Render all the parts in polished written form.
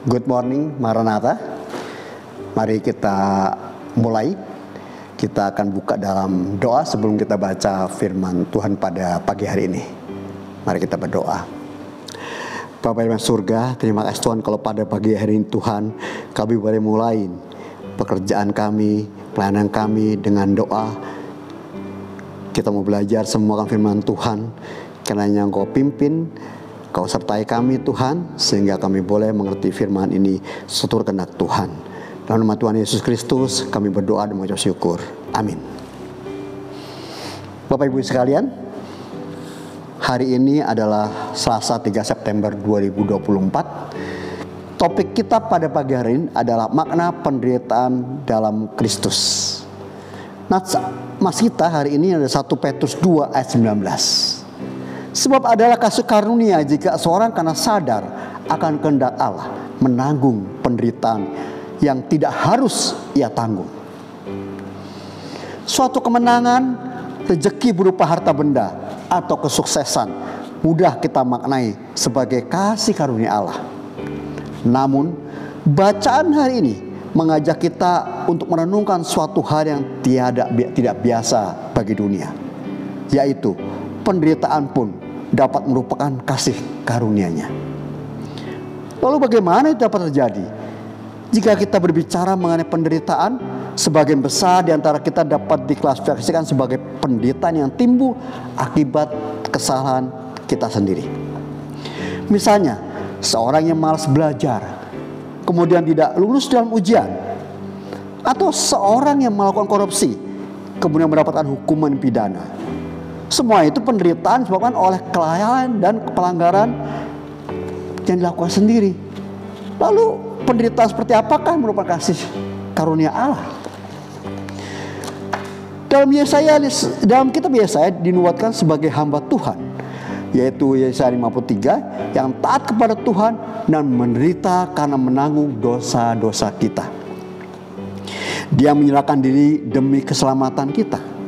Good morning Maranatha. Mari kita mulai. Kita akan buka dalam doa sebelum kita baca firman Tuhan pada pagi hari ini. Mari kita berdoa. Bapa di surga, terima kasih Tuhan kalau pada pagi hari ini Tuhan kami boleh mulai pekerjaan kami, pelayanan kami dengan doa. Kita mau belajar semua firman Tuhan, karena yang Kau pimpin, Kau sertai kami Tuhan, sehingga kami boleh mengerti firman ini seturut kehendak Tuhan. Dalam nama Tuhan Yesus Kristus kami berdoa dan mengucap syukur. Amin. Bapak Ibu sekalian, hari ini adalah Selasa 3 September 2024. Topik kita pada pagi hari ini adalah makna penderitaan dalam Kristus. Nah, mas kita hari ini ada 1 Petrus 2 ayat 19. Sebab adalah kasih karunia jika seorang karena sadar akan kehendak Allah menanggung penderitaan yang tidak harus ia tanggung. Suatu kemenangan, rezeki berupa harta benda atau kesuksesan mudah kita maknai sebagai kasih karunia Allah. Namun bacaan hari ini mengajak kita untuk merenungkan suatu hal yang tidak biasa bagi dunia, yaitu penderitaan pun dapat merupakan kasih karunia-Nya. Lalu bagaimana itu dapat terjadi? Jika kita berbicara mengenai penderitaan, sebagian besar di antara kita dapat diklasifikasikan sebagai penderitaan yang timbul akibat kesalahan kita sendiri. Misalnya, seorang yang malas belajar, kemudian tidak lulus dalam ujian, atau seorang yang melakukan korupsi, kemudian mendapatkan hukuman pidana. Semua itu penderitaan disebabkan oleh kelalaian dan pelanggaran yang dilakukan sendiri. Lalu penderitaan seperti apakah merupakan kasih karunia Allah? Dalam kitab Yesaya dinubuatkan sebagai hamba Tuhan, yaitu Yesaya 53 yang taat kepada Tuhan dan menderita karena menanggung dosa-dosa kita. Dia menyerahkan diri demi keselamatan kita.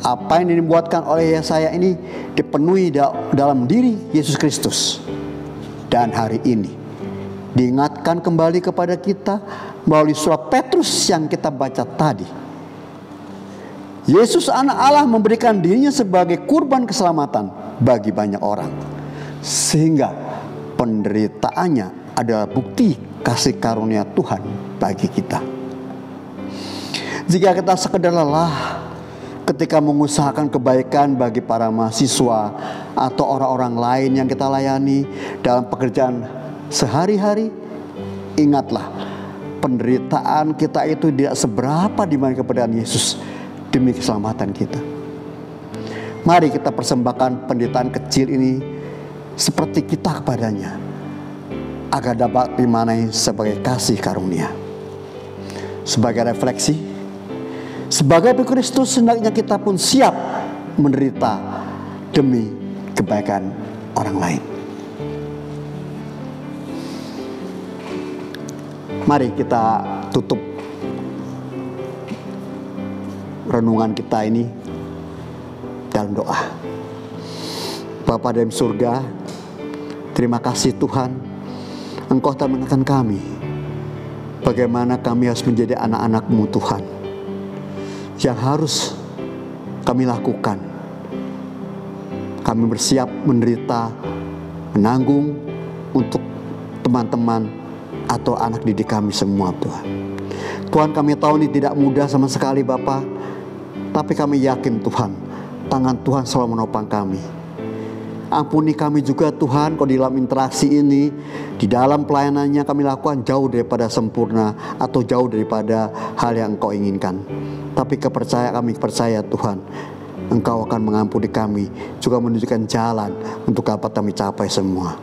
Apa yang dibuatkan oleh Yesaya ini dipenuhi dalam diri Yesus Kristus. Dan hari ini diingatkan kembali kepada kita melalui surat Petrus yang kita baca tadi. Yesus anak Allah memberikan dirinya sebagai kurban keselamatan bagi banyak orang, sehingga penderitaannya adalah bukti kasih karunia Tuhan bagi kita. Jika kita sekedar lelah ketika mengusahakan kebaikan bagi para mahasiswa atau orang-orang lain yang kita layani dalam pekerjaan sehari-hari, ingatlah penderitaan kita itu tidak seberapa dibanding keberadaan Yesus demi keselamatan kita. Mari kita persembahkan penderitaan kecil ini seperti kita kepadanya, agar dapat dimaknai sebagai kasih karunia. Sebagai refleksi, sebagai Kristus, hendaknya kita pun siap menderita demi kebaikan orang lain. Mari kita tutup renungan kita ini dalam doa. Bapa di surga, terima kasih Tuhan, Engkau telah mengingatkan kami bagaimana kami harus menjadi anak-anak-Mu Tuhan, yang harus kami lakukan. Kami bersiap menderita, menanggung untuk teman-teman atau anak didik kami semua Tuhan. Tuhan, kami tahu ini tidak mudah sama sekali Bapa, tapi kami yakin Tuhan, tangan Tuhan selalu menopang kami. Ampuni kami juga Tuhan, kalau di dalam interaksi ini, di dalam pelayanannya kami lakukan jauh daripada sempurna atau jauh daripada hal yang Engkau inginkan. Tapi kami percaya Tuhan, Engkau akan mengampuni kami, juga menunjukkan jalan untuk dapat kami capai semua.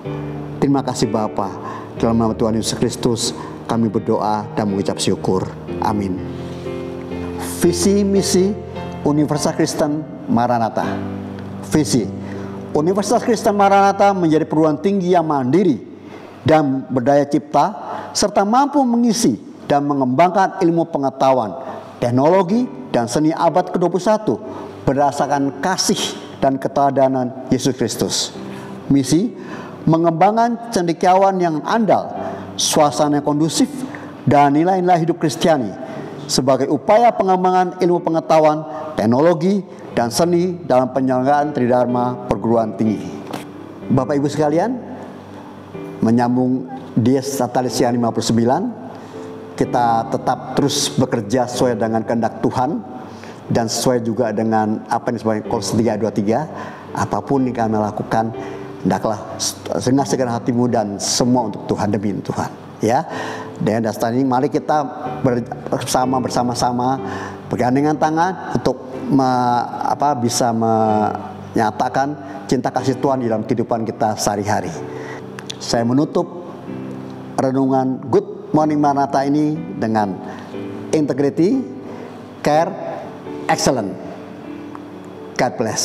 Terima kasih Bapa. Dalam nama Tuhan Yesus Kristus kami berdoa dan mengucap syukur. Amin. Visi misi Universitas Kristen Maranatha. Visi Universitas Kristen Maranatha menjadi perguruan tinggi yang mandiri dan berdaya cipta, serta mampu mengisi dan mengembangkan ilmu pengetahuan, teknologi, dan seni abad ke-21 berdasarkan kasih dan keteladanan Yesus Kristus. Misi mengembangkan cendekiawan yang andal suasana yang kondusif, dan nilai-nilai hidup Kristiani sebagai upaya pengembangan ilmu pengetahuan, teknologi, dan seni dalam penyelenggaraan tridharma perguruan tinggi. Bapak Ibu sekalian, menyambung Dies Natalis yang 59, kita tetap terus bekerja sesuai dengan kehendak Tuhan dan sesuai juga dengan apa yang disebut Kolose 3:23. Apapun yang kami lakukan, hendaklah dengan segala hatimu dan semua untuk Tuhan, demi Tuhan. Ya, dengan dasar ini mari kita bersama-sama bergandengan tangan untuk bisa menyatakan cinta kasih Tuhan di dalam kehidupan kita sehari-hari. Saya menutup renungan Good Morning Maranatha ini dengan integrity, care, excellence. God bless.